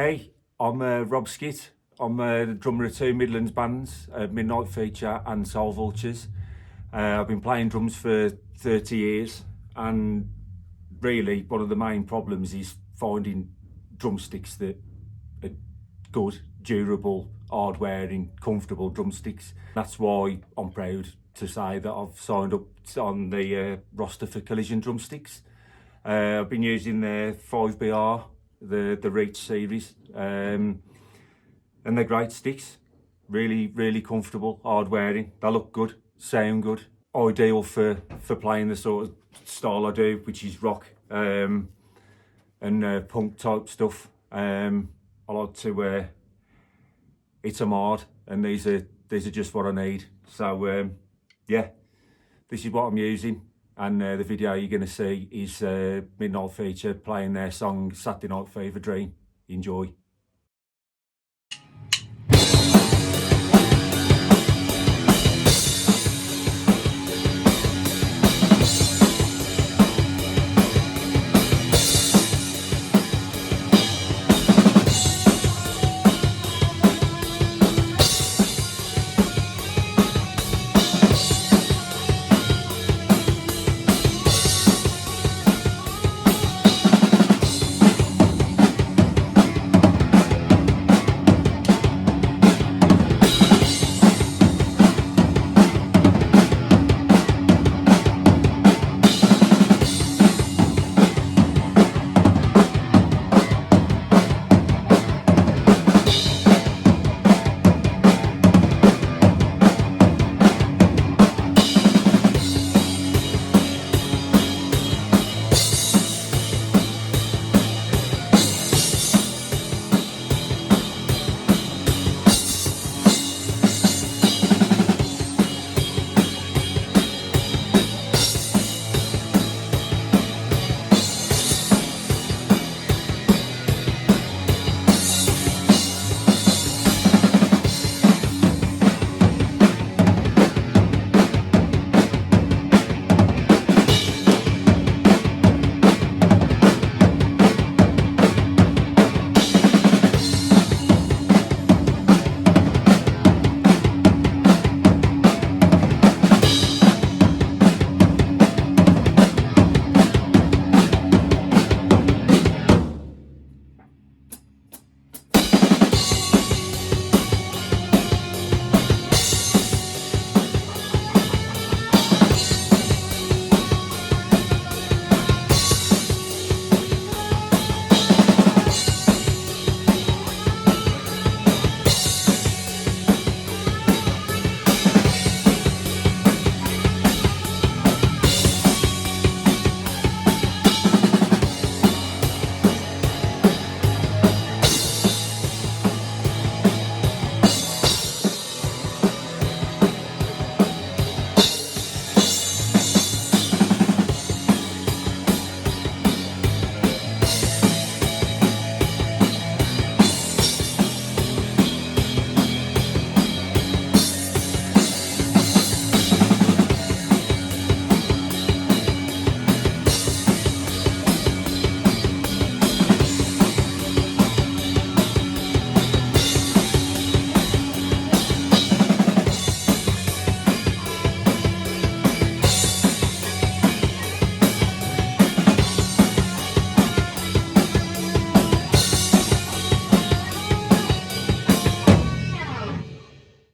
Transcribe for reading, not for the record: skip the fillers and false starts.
Hey, I'm Rob Skitt. I'm the drummer of two Midlands bands, Midnight Feature and Soul Vultures. I've been playing drums for 30 years, and really one of the main problems is finding drumsticks that are good, durable, hard-wearing, comfortable drumsticks. That's why I'm proud to say that I've signed up on the roster for Collision Drumsticks. I've been using the 5BR, the Reach series, and they're great sticks. Really comfortable, hard wearing. They look good, sound good. Ideal for playing the sort of style I do, which is rock and punk type stuff. I like to hit them hard, and these are just what I need. So yeah, this is what I'm using. And the video you're going to see is Midnight Feature playing their song Saturday Night Fever Dream. Enjoy.